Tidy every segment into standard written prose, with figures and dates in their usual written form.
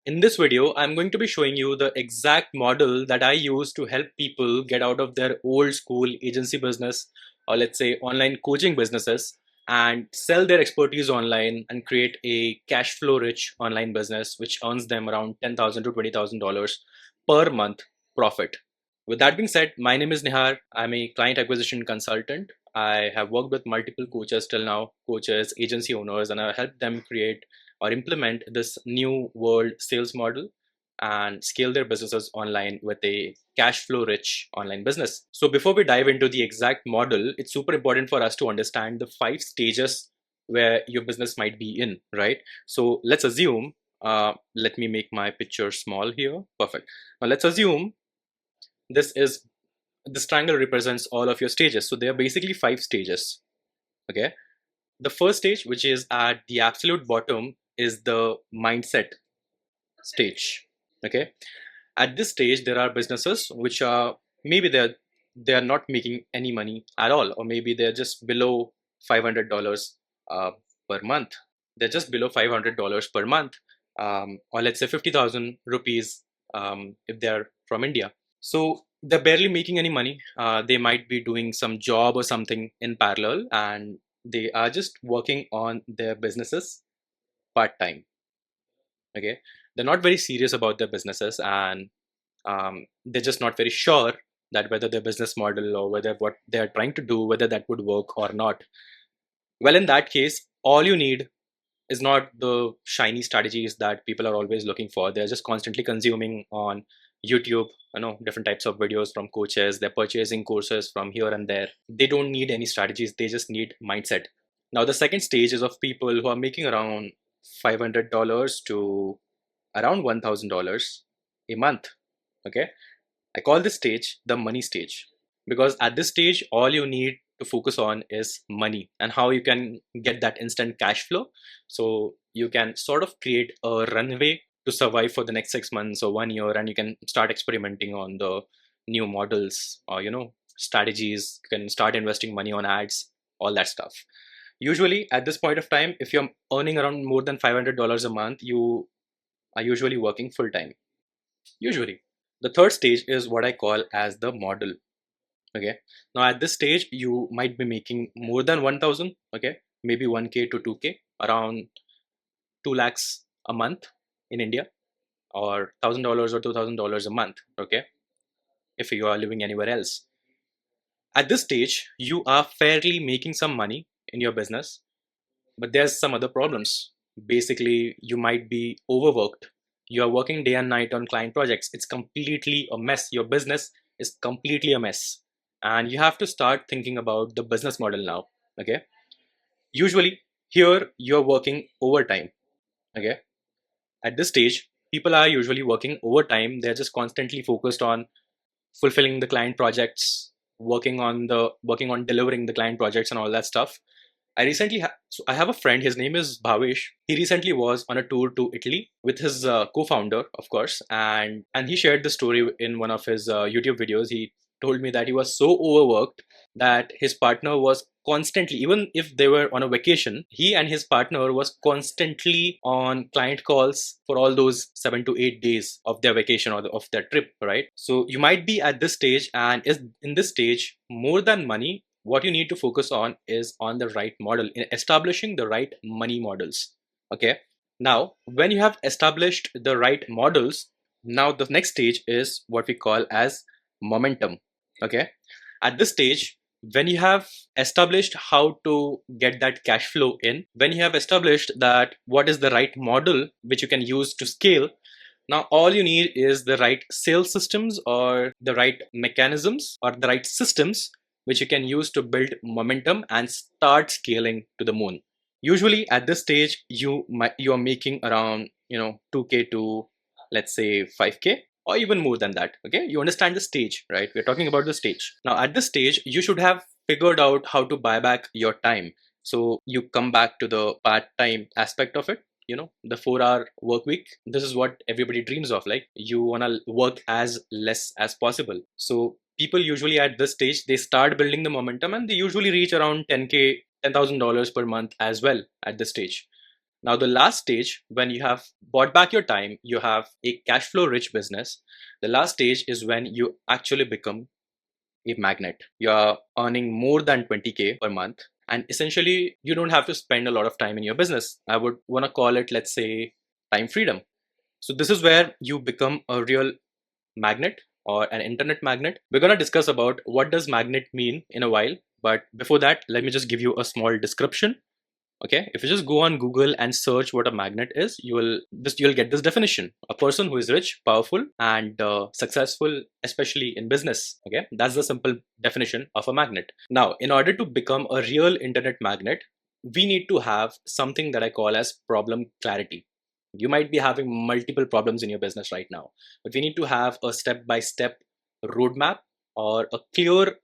In this video, I'm going to be showing you the exact model that I use to help people get out of their old school agency business, or let's say online coaching businesses, and sell their expertise online and create a cash flow rich online business which earns them around $10,000 to $20,000 per month profit. With that being said, my name is Nihar. I'm a client acquisition consultant. I have worked with multiple coaches till now, coaches, agency owners, and I helped them create or implement this new world sales model and scale their businesses online with a cash flow rich online business. So before we dive into the exact model, it's super important for us to understand the 5 stages where your business might be in, right? So let's assume, let me make my picture small here. Perfect. Now let's assume this is this triangle represents all of your stages. So there are basically 5 stages. Okay. The first stage, which is at the absolute bottom, is the mindset stage. Okay. At this stage, there are businesses which are maybe they are not making any money at all, or maybe they're just below $500 per month. They're just below $500 per month, or let's say 50,000 rupees if they're from India. So they're barely making any money. They might be doing some job or something in parallel, and they are just working on their businesses part time. Okay, they're not very serious about their businesses, and they're just not very sure that whether their business model or whether what they're trying to do, whether that would work or not. Well, in that case, all you need is not the shiny strategies that people are always looking for. They're just constantly consuming on YouTube, different types of videos from coaches. They're purchasing courses from here and there. They don't need any strategies. They just need mindset. Now, the second stage is of people who are making around $500 to around $1,000 a month. Okay. I call this stage the money stage because at this stage, all you need to focus on is money and how you can get that instant cash flow. So you can sort of create a runway to survive for the next 6 months or 1 year, and you can start experimenting on the new models or, strategies. You can start investing money on ads, all that stuff. Usually at this point of time, if you're earning around more than $500 a month, you are usually working full time. Usually. The third stage is what I call as the model. Okay. Now at this stage, you might be making more than 1,000. Okay. Maybe 1K to 2K, around 2 lakhs a month in India, or $1,000 or $2,000 a month. Okay. If you are living anywhere else. At this stage, you are fairly making some money in your business, but there's some other problems. Basically, you might be overworked. You are working day and night on client projects. It's completely a mess. Your business is completely a mess. And you have to start thinking about the business model now. Okay. Usually, here you're working overtime. Okay. At this stage, people are usually working overtime. They're just constantly focused on fulfilling the client projects, working on delivering the client projects and all that stuff. So I have a friend. His name is Bhavesh. He recently was on a tour to Italy with his co-founder, of course, and he shared the story in one of his YouTube videos. He told me that he was so overworked that his partner was constantly, even if they were on a vacation, he and his partner was constantly on client calls for all those 7 to 8 days of their vacation or of their trip, right? So you might be at this stage, and is in this stage, more than money, what you need to focus on is on the right model, in establishing the right money models. Okay. Now, when you have established the right models, now the next stage is what we call as momentum. Okay. At this stage, when you have established how to get that cash flow in, when you have established that what is the right model which you can use to scale, now all you need is the right sales systems or the right mechanisms or the right systems which you can use to build momentum and start scaling to the moon. Usually at this stage, you are making around 2K to, let's say, 5K or even more than that. Okay, you understand the stage, right? We're talking about the stage. Now at this stage, you should have figured out how to buy back your time. So you come back to the part-time aspect of it. The 4-hour work week. This is what everybody dreams of. Like, you want to work as less as possible. So people usually at this stage, they start building the momentum, and they usually reach around $10,000 per month as well at this stage. Now, the last stage, when you have bought back your time, you have a cash flow rich business. The last stage is when you actually become a magnet. You're earning more than 20K per month. And essentially, you don't have to spend a lot of time in your business. I would want to call it, let's say, time freedom. So, this is where you become a real magnet or an internet magnet. We're going to discuss about what does magnet mean in a while. But before that, let me just give you a small description. Okay, if you just go on Google and search what a magnet is, you'll get this definition: a person who is rich, powerful, and successful, especially in business. Okay, that's the simple definition of a magnet. Now, in order to become a real internet magnet, we need to have something that I call as problem clarity. You might be having multiple problems in your business right now, but we need to have a step-by-step roadmap or a clear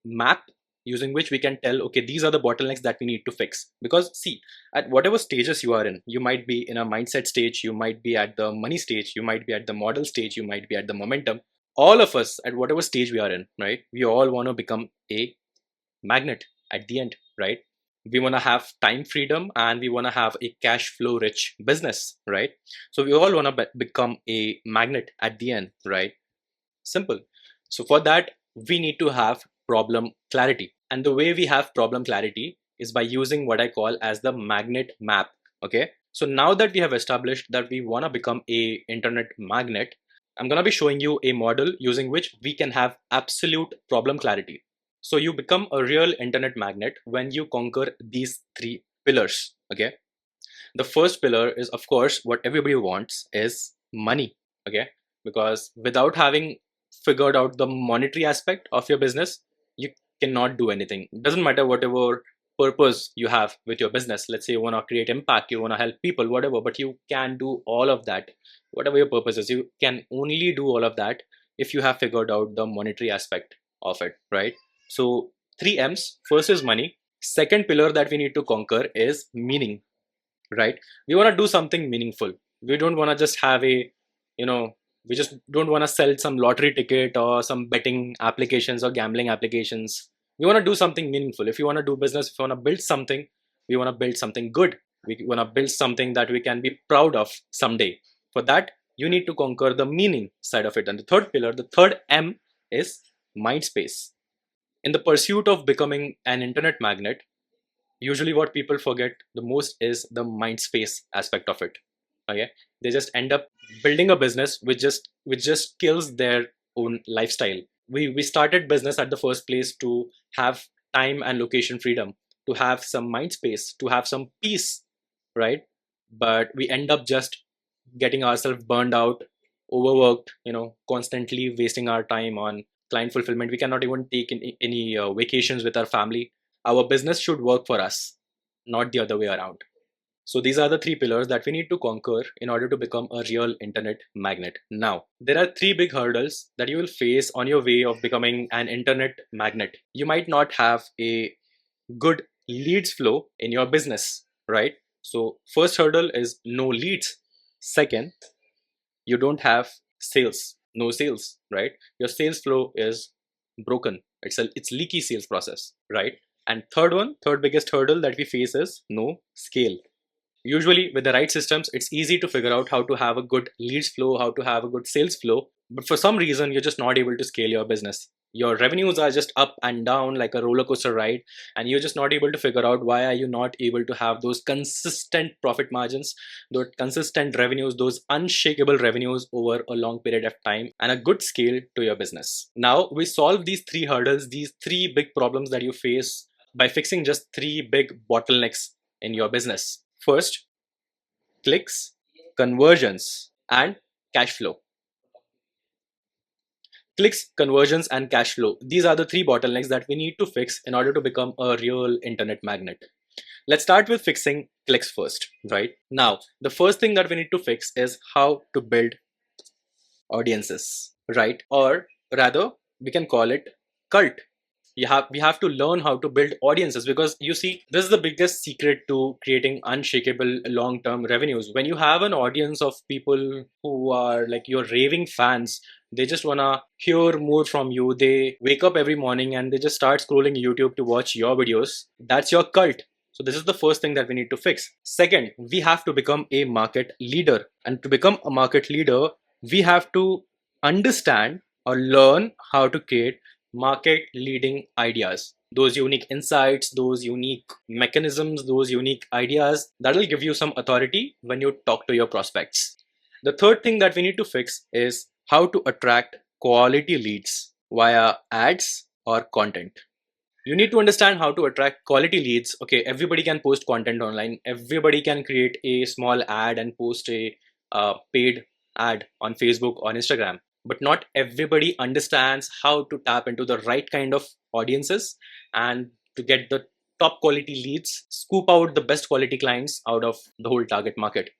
map using which we can tell, okay, these are the bottlenecks that we need to fix. Because see, at whatever stages you are in, you might be in a mindset stage, you might be at the money stage, you might be at the model stage, you might be at the momentum. All of us, at whatever stage we are in, right, we all want to become a magnet at the end, right? We want to have time freedom and we want to have a cash flow rich business, right? So we all want to become a magnet at the end, right? Simple. So for that, we need to have problem clarity. And the way we have problem clarity is by using what I call as the magnet map. Okay. So now that we have established that we want to become a internet magnet, I'm going to be showing you a model using which we can have absolute problem clarity. So you become a real internet magnet when you conquer these three pillars. Okay. The first pillar is, of course, what everybody wants is money. Okay. Because without having figured out the monetary aspect of your business, you cannot do anything. It doesn't matter whatever purpose you have with your business. Let's say you want to create impact, you want to help people, whatever, but you can do all of that. Whatever your purpose is, you can only do all of that if you have figured out the monetary aspect of it, right? So 3 M's. First is money. Second pillar that we need to conquer is meaning, right? We want to do something meaningful. We don't want to just have a, you know, we just don't want to sell some lottery ticket or some betting applications or gambling applications. We want to do something meaningful. If you want to do business, if you want to build something, we want to build something good. We want to build something that we can be proud of someday. For that, you need to conquer the meaning side of it. And the third pillar, the third M, is mind space. In the pursuit of becoming an internet magnet, usually what people forget the most is the mind space aspect of it. Okay, they just end up building a business which just kills their own lifestyle. We started business at the first place to have time and location freedom, to have some mind space, to have some peace, right? But we end up just getting ourselves burned out, overworked, constantly wasting our time on client fulfillment. We cannot even take any vacations with our family. Our business should work for us, not the other way around. So these are the three pillars that we need to conquer in order to become a real internet magnet. Now, there are three big hurdles that you will face on your way of becoming an internet magnet. You might not have a good leads flow in your business, right? So first hurdle is no leads. Second, you don't have sales, no sales, right? Your sales flow is broken. It's leaky sales process, right? And third biggest hurdle that we face is no scale. Usually with the right systems, it's easy to figure out how to have a good leads flow, how to have a good sales flow. But for some reason, you're just not able to scale your business. Your revenues are just up and down like a roller coaster ride, and you're just not able to figure out why are you not able to have those consistent profit margins, those consistent revenues, those unshakable revenues over a long period of time, and a good scale to your business. Now we solve these three hurdles, these three big problems that you face by fixing just three big bottlenecks in your business. First, clicks, conversions, and cash flow. Clicks, conversions, and cash flow. These are the three bottlenecks that we need to fix in order to become a real internet magnet. Let's start with fixing clicks first, right? Now, the first thing that we need to fix is how to build audiences, right? Or rather, we can call it cult. We have to learn how to build audiences, because you see, this is the biggest secret to creating unshakable long-term revenues. When you have an audience of people who are like your raving fans, they just want to hear more from you. They wake up every morning and they just start scrolling YouTube to watch your videos. That's your cult. So this is the first thing that we need to fix. Second, we have to become a market leader. And to become a market leader, we have to understand or learn how to create market leading ideas. Those unique insights, those unique mechanisms, those unique ideas that will give you some authority when you talk to your prospects. The third thing that we need to fix is how to attract quality leads via ads or content. You need to understand how to attract quality leads. Okay, everybody can post content online. Everybody can create a small ad and post a paid ad on Facebook or Instagram. But not everybody understands how to tap into the right kind of audiences and to get the top quality leads, scoop out the best quality clients out of the whole target market,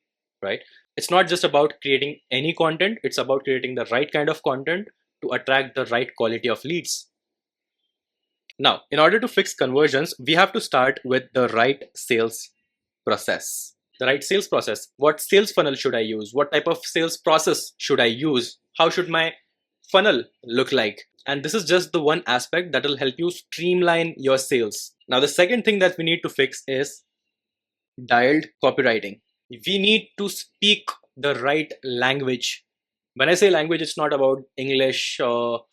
right? It's not just about creating any content, it's about creating the right kind of content to attract the right quality of leads. Now, in order to fix conversions, we have to start with the right sales process. The right sales process. What sales funnel should I use? What type of sales process should I use? How should my funnel look like? And this is just the one aspect that will help you streamline your sales. Now, the second thing that we need to fix is dialed copywriting. We need to speak the right language. When I say language, it's not about English or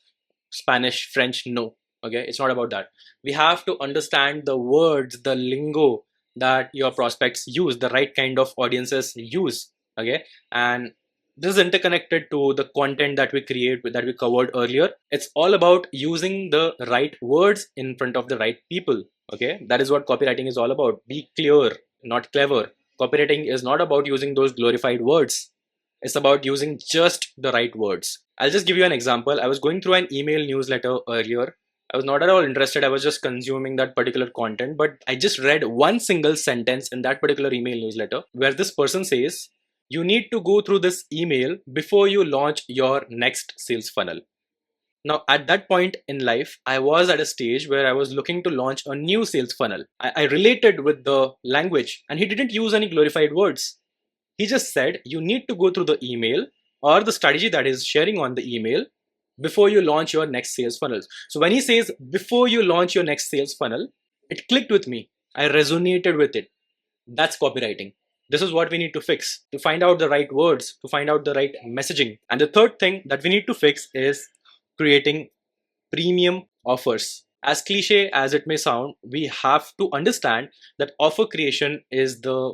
Spanish, French, no. Okay, it's not about that. We have to understand the words, the lingo that your prospects use, the right kind of audiences use. Okay, and this is interconnected to the content that we create, that we covered earlier. It's all about using the right words in front of the right people. Okay, that is what copywriting is all about. Be clear, not clever. Copywriting is not about using those glorified words. It's about using just the right words. I'll just give you an example. I was going through an email newsletter earlier. I was not at all interested. I was just consuming that particular content, but I just read one single sentence in that particular email newsletter where this person says, you need to go through this email before you launch your next sales funnel. Now, at that point in life, I was at a stage where I was looking to launch a new sales funnel. I related with the language, and he didn't use any glorified words. He just said, you need to go through the email or the strategy that is sharing on the email before you launch your next sales funnels. So when he says, before you launch your next sales funnel, it clicked with me. I resonated with it. That's copywriting. This is what we need to fix, to find out the right words, to find out the right messaging. And the third thing that we need to fix is creating premium offers. As cliche as it may sound, we have to understand that offer creation is the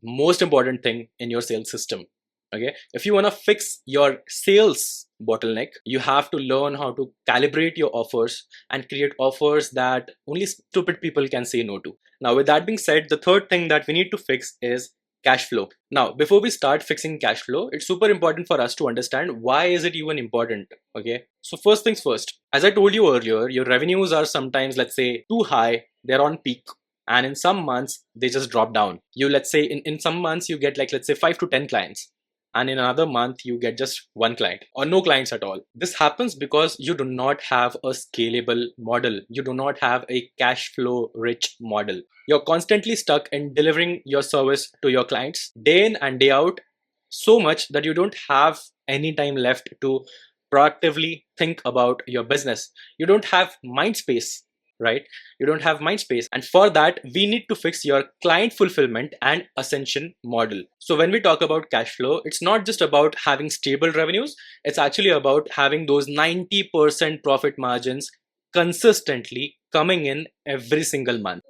most important thing in your sales system. Okay, if you want to fix your sales bottleneck, you have to learn how to calibrate your offers and create offers that only stupid people can say no to. Now, with that being said, the third thing that we need to fix is cash flow. Now, before we start fixing cash flow, it's super important for us to understand why is it even important. Okay, so first things first, as I told you earlier, your revenues are sometimes, let's say, too high, they're on peak. And in some months, they just drop down. You, let's say, in some months, you get like, let's say 5 to 10 clients. And in another month, you get just one client or no clients at all. This happens because you do not have a scalable model. You do not have a cash flow rich model. You're constantly stuck in delivering your service to your clients day in and day out so much that you don't have any time left to proactively think about your business. You don't have mind space. Right? You don't have mind space. And for that, we need to fix your client fulfillment and ascension model. So when we talk about cash flow, it's not just about having stable revenues. It's actually about having those 90% profit margins consistently coming in every single month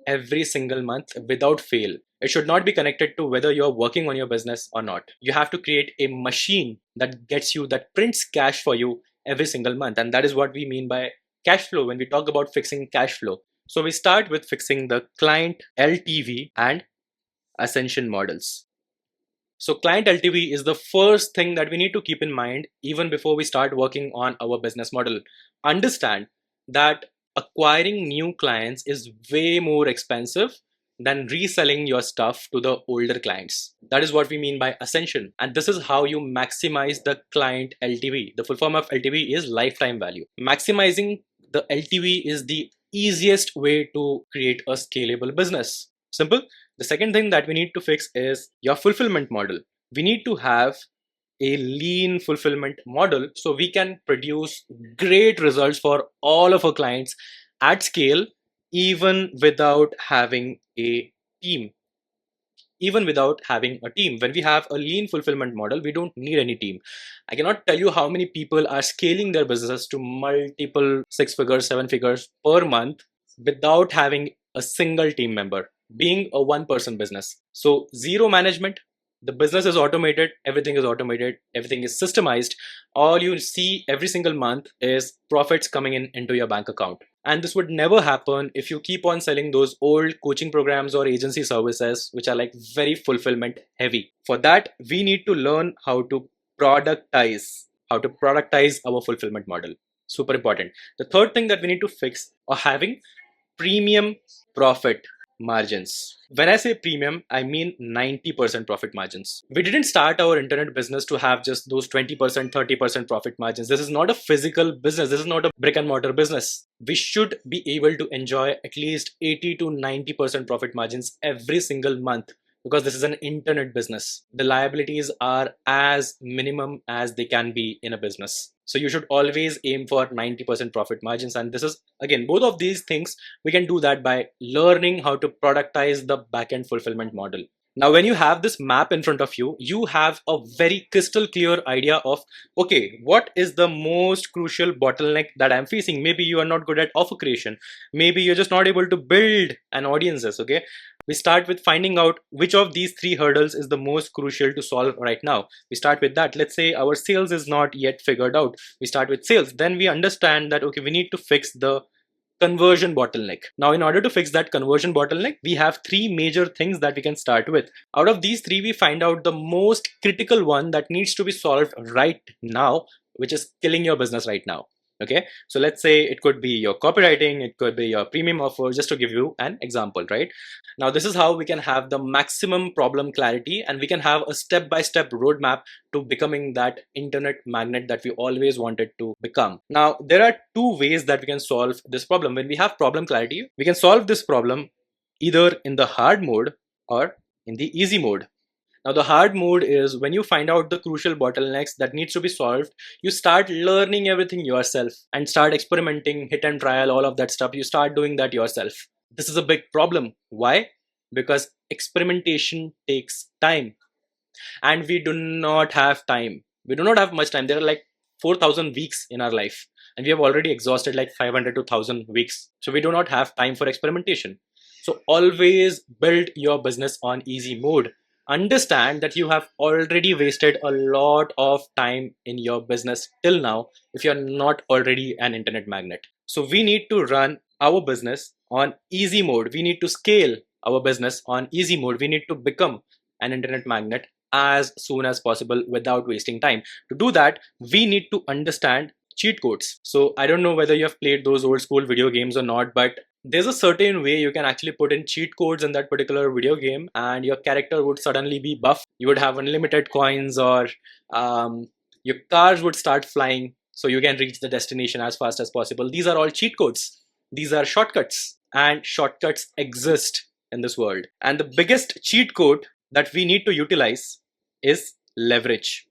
without fail. It should not be connected to whether you're working on your business or not. You have to create a machine that prints cash for you every single month. And that is what we mean by cash flow when we talk about fixing cash flow. So we start with fixing the client LTV and ascension models. So client LTV is the first thing that we need to keep in mind even before we start working on our business model. Understand that acquiring new clients is way more expensive than reselling your stuff to the older clients. That is what we mean by ascension. And this is how you maximize the client LTV. The full form of LTV is lifetime value. Maximizing the LTV is the easiest way to create a scalable business. Simple. The second thing that we need to fix is your fulfillment model. We need to have a lean fulfillment model so we can produce great results for all of our clients at scale, even without having a team. Even without having a team. When we have a lean fulfillment model, we don't need any team. I cannot tell you how many people are scaling their businesses to multiple six figures, seven figures per month without having a single team member, being a one person business. So, zero management. The business is automated, everything is systemized. All you see every single month is profits coming in into your bank account. And this would never happen if you keep on selling those old coaching programs or agency services, which are like very fulfillment heavy. For that, we need to learn how to productize our fulfillment model. Super important. The third thing that we need to fix are having premium profit margins. When I say premium, I mean 90% profit margins. We didn't start our internet business to have just those 20%, 30% profit margins. This is not a physical business. This is not a brick and mortar business. We should be able to enjoy at least 80 to 90% profit margins every single month, because this is an internet business. The liabilities are as minimum as they can be in a business. So you should always aim for 90% profit margins. And this is, again, both of these things, we can do that by learning how to productize the backend fulfillment model. Now, when you have this map in front of you, you have a very crystal clear idea of, okay, what is the most crucial bottleneck that I'm facing? Maybe you are not good at offer creation. Maybe you're just not able to build an audiences, okay? We start with finding out which of these three hurdles is the most crucial to solve right now. We start with that. Let's say our sales is not yet figured out. We start with sales. Then we understand that, okay, we need to fix the conversion bottleneck. Now, in order to fix that conversion bottleneck, we have three major things that we can start with. Out of these three, we find out the most critical one that needs to be solved right now, which is killing your business right now. Okay, so let's say it could be your copywriting, it could be your premium offer, just to give you an example, right? Now, this is how we can have the maximum problem clarity, and we can have a step-by-step roadmap to becoming that internet magnet that we always wanted to become. Now, there are two ways that we can solve this problem. When we have problem clarity, we can solve this problem either in the hard mode or in the easy mode. Now, the hard mode is when you find out the crucial bottlenecks that needs to be solved, you start learning everything yourself and start experimenting, hit and trial, all of that stuff. You start doing that yourself. This is a big problem. Why? Because experimentation takes time, and we do not have time. We do not have much time. There are like 4,000 weeks in our life, and we have already exhausted like 500 to 1,000 weeks. So we do not have time for experimentation. So always build your business on easy mode. Understand that you have already wasted a lot of time in your business till now if you're not already an internet magnet. So we need to run our business on easy mode. We need to scale our business on easy mode. We need to become an internet magnet as soon as possible without wasting time. To do that, we need to understand cheat codes. So I don't know whether you have played those old school video games or not, but there's a certain way you can actually put in cheat codes in that particular video game, and your character would suddenly be buff. You would have unlimited coins, or your cars would start flying, so you can reach the destination as fast as possible. These are all cheat codes. These are shortcuts, and shortcuts exist in this world. And the biggest cheat code that we need to utilize is leverage.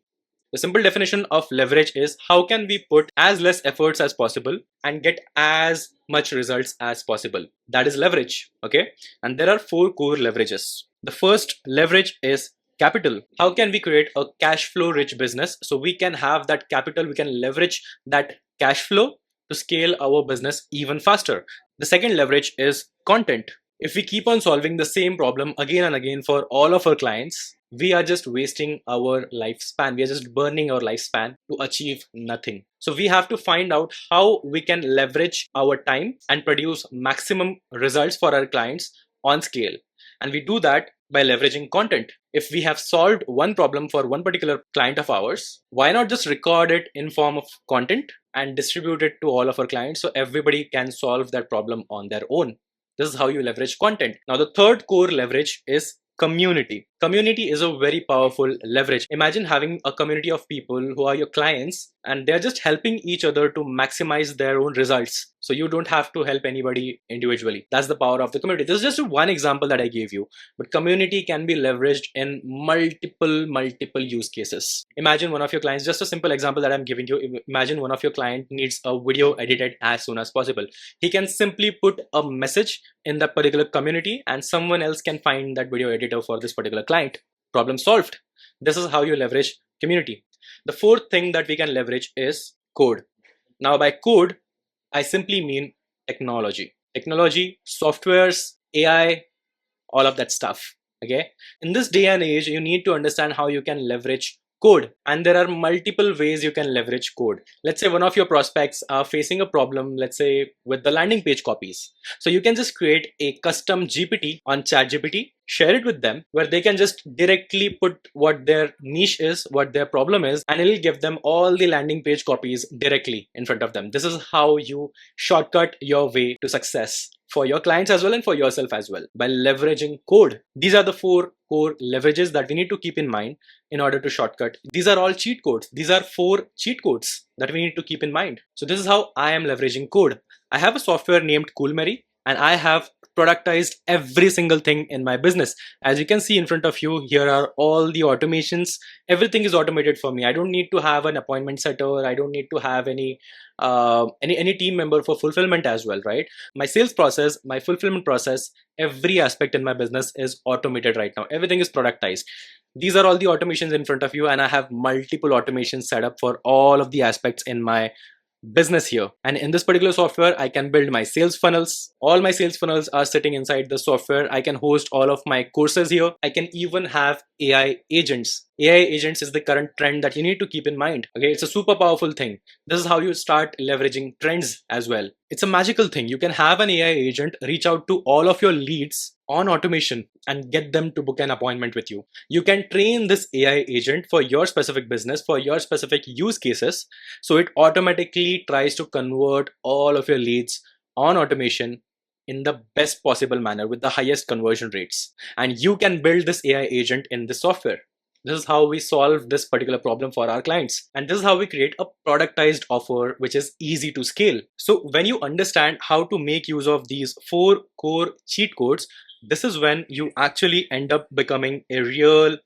The simple definition of leverage is how can we put as less efforts as possible and get as much results as possible. That is leverage, okay? And there are four core leverages. The first leverage is capital. How can we create a cash flow rich business so we can have that capital, we can leverage that cash flow to scale our business even faster. The second leverage is content. If we keep on solving the same problem again and again for all of our clients, we are just wasting our lifespan. We are just burning our lifespan to achieve nothing. So we have to find out how we can leverage our time and produce maximum results for our clients on scale. And we do that by leveraging content. If we have solved one problem for one particular client of ours, why not just record it in form of content and distribute it to all of our clients so everybody can solve that problem on their own? This is how you leverage content. Now, the third core leverage is community. Community is a very powerful leverage. Imagine having a community of people who are your clients and they're just helping each other to maximize their own results. So you don't have to help anybody individually. That's the power of the community. This is just one example that I gave you, but community can be leveraged in multiple use cases. Imagine one of your clients, just a simple example that I'm giving you. Imagine one of your client needs a video edited as soon as possible. He can simply put a message in that particular community and someone else can find that video editor for this particular client. Problem solved. This is how you leverage community. The fourth thing that we can leverage is code. Now by code, I simply mean technology. Technology, softwares, AI, all of that stuff. Okay. In this day and age, you need to understand how you can leverage code, and there are multiple ways you can leverage code. Let's say one of your prospects are facing a problem, let's say with the landing page copies. So you can just create a custom GPT on ChatGPT, share it with them, where they can just directly put what their niche is, what their problem is, and it'll give them all the landing page copies directly in front of them. This is how you shortcut your way to success for your clients as well and for yourself as well, by leveraging code. These are the 4 core leverages that we need to keep in mind in order to shortcut. These are all cheat codes. These are 4 cheat codes that we need to keep in mind. So this is how I am leveraging code. I have a software named Coolmary, and I have productized every single thing in my business. As you can see in front of you, here are all the automations. Everything is automated for me. I don't need to have an appointment setter. I don't need to have any team member for fulfillment as well, right? My sales process, my fulfillment process, every aspect in my business is automated right now. Everything is productized. These are all the automations in front of you, and I have multiple automations set up for all of the aspects in my business here. And in this particular software, I can build my sales funnels. All my sales funnels are sitting inside the software. I can host all of my courses here. I can even have AI agents. AI agents is the current trend that you need to keep in mind. Okay, it's a super powerful thing. This is how you start leveraging trends as well. It's a magical thing. You can have an AI agent reach out to all of your leads on automation and get them to book an appointment with you. You can train this AI agent for your specific business, for your specific use cases. So it automatically tries to convert all of your leads on automation in the best possible manner with the highest conversion rates. And you can build this AI agent in the software. This is how we solve this particular problem for our clients. And this is how we create a productized offer, which is easy to scale. So when you understand how to make use of these 4 core cheat codes, this is when you actually end up becoming a real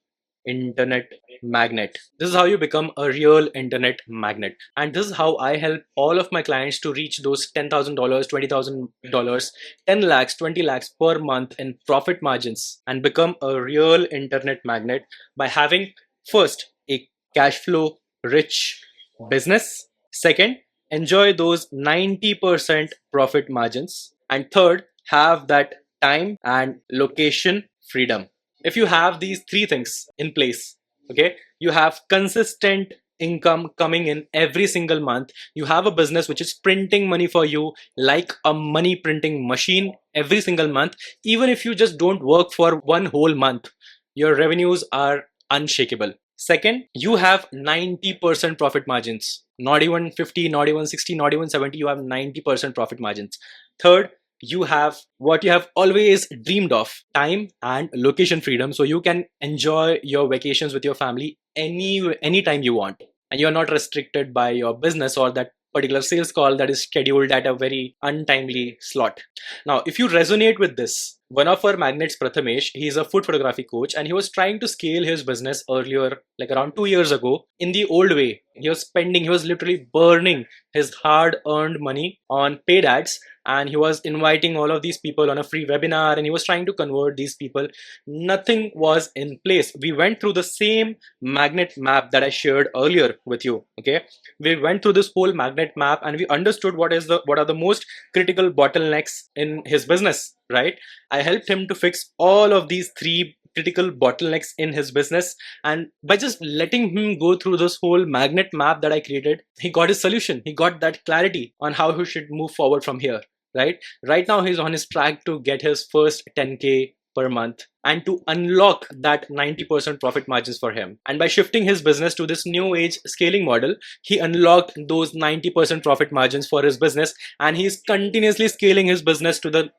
internet magnate. This is how you become a real internet magnate. And this is how I help all of my clients to reach those $10,000, $20,000, 10 lakhs, 20 lakhs per month in profit margins, and become a real internet magnate by having, first, a cash flow rich business. Second, enjoy those 90% profit margins. And third, have that time and location freedom. If you have these 3 things in place, okay, you have consistent income coming in every single month. You have a business which is printing money for you like a money printing machine every single month. Even if you just don't work for one whole month, your revenues are unshakable. Second, you have 90% profit margins, not even 50, not even 60, not even 70. You have 90% profit margins. Third, you have what you have always dreamed of, time and location freedom. So you can enjoy your vacations with your family anytime you want, and you're not restricted by your business or that particular sales call that is scheduled at a very untimely slot. Now, if you resonate with this, one of our magnates, Prathamesh, he's a food photography coach, and he was trying to scale his business earlier, like around 2 years ago, in the old way. He was literally burning his hard-earned money on paid ads, and he was inviting all of these people on a free webinar, and he was trying to convert these people. Nothing was in place. We went through the same magnet map that I shared earlier with you. Okay, we went through this whole magnet map, and we understood what are the most critical bottlenecks in his business. Right? I helped him to fix all of these 3 critical bottlenecks in his business, and by just letting him go through this whole magnet map that I created, he got his solution. He got that clarity on how he should move forward from here. Right now he's on his track to get his first 10K per month and to unlock that 90% profit margins for him. And by shifting his business to this new age scaling model, he unlocked those 90% profit margins for his business, and he's continuously scaling his business to the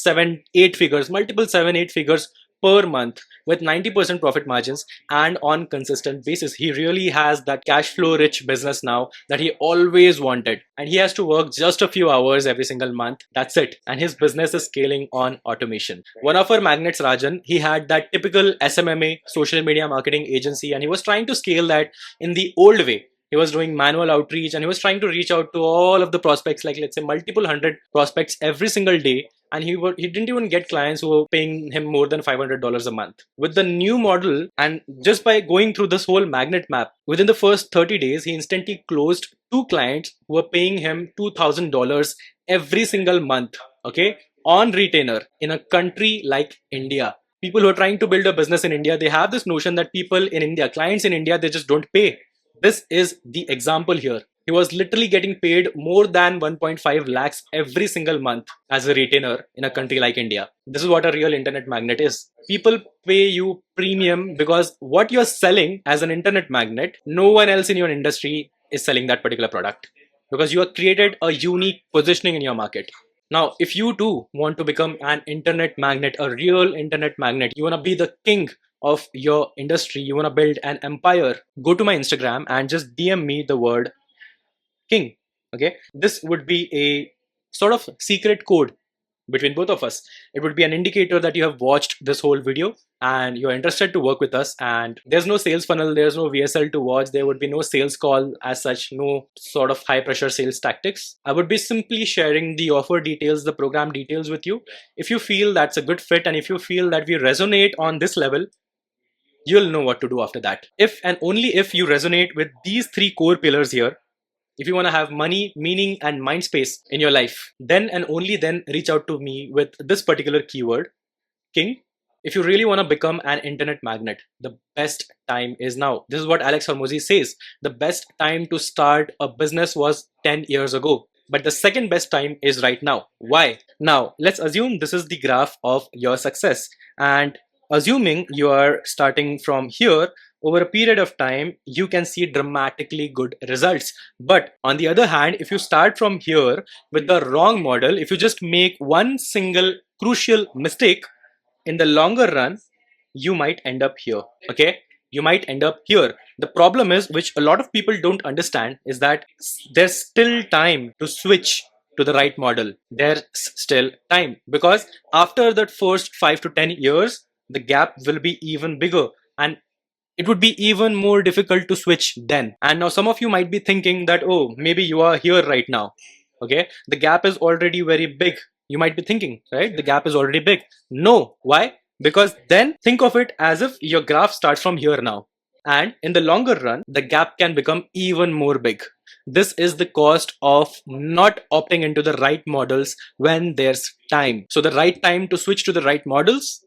7-8 figures, multiple 7-8 figures per month with 90% profit margins and on consistent basis. He really has that cash flow rich business now that he always wanted, and he has to work just a few hours every single month. That's it, and his business is scaling on automation. One of our magnates, Rajan, he had that typical SMMA, social media marketing agency, and he was trying to scale that in the old way. He was doing manual outreach and he was trying to reach out to all of the prospects, like let's say multiple hundred prospects every single day, and he didn't even get clients who were paying him more than $500 a month. With the new model, and just by going through this whole magnet map, within the first 30 days he instantly closed 2 clients who were paying him $2,000 every single month, okay, on retainer, in a country like India. People who are trying to build a business in India, they have this notion that people in India, clients in India, they just don't pay. This is the example here. He was literally getting paid more than 1.5 lakhs every single month as a retainer in a country like India. This is what a real internet magnate is. People pay you premium because what you're selling as an internet magnate, no one else in your industry is selling that particular product, because you have created a unique positioning in your market. Now, if you too want to become an internet magnate, a real internet magnate, you want to be the king of your industry, you want to build an empire, go to my Instagram and just DM me the word king. Okay, this would be a sort of secret code between both of us. It would be an indicator that you have watched this whole video and you're interested to work with us. And there's no sales funnel, there's no VSL to watch, there would be no sales call as such, no sort of high pressure sales tactics. I would be simply sharing the offer details, the program details with you. If you feel that's a good fit and if you feel that we resonate on this level, you'll know what to do after that. If and only if you resonate with these 3 core pillars here, if you want to have money, meaning, and mind space in your life, then and only then reach out to me with this particular keyword, king. If you really want to become an internet magnate, the best time is now. This is what Alex Hormozy says. The best time to start a business was 10 years ago. But the second best time is right now. Why? Now, let's assume this is the graph of your success. And assuming you are starting from here, over a period of time, you can see dramatically good results. But on the other hand, if you start from here with the wrong model, if you just make one single crucial mistake, in the longer run, you might end up here. Okay, you might end up here. The problem is, which a lot of people don't understand, is that there's still time to switch to the right model. There's still time, because after that first 5 to 10 years, the gap will be even bigger and it would be even more difficult to switch then. And now some of you might be thinking that, oh, maybe you are here right now. Okay, the gap is already very big. You might be thinking, right? The gap is already big. No, why? Because then think of it as if your graph starts from here now. And in the longer run, the gap can become even more big. This is the cost of not opting into the right models when there's time. So the right time to switch to the right models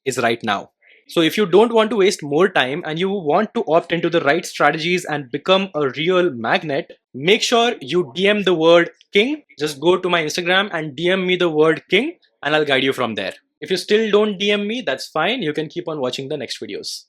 is right now. So if you don't want to waste more time and you want to opt into the right strategies and become a real magnet, make sure you DM the word king. Just go to my Instagram and DM me the word king and I'll guide you from there. If you still don't DM me, that's fine. You can keep on watching the next videos.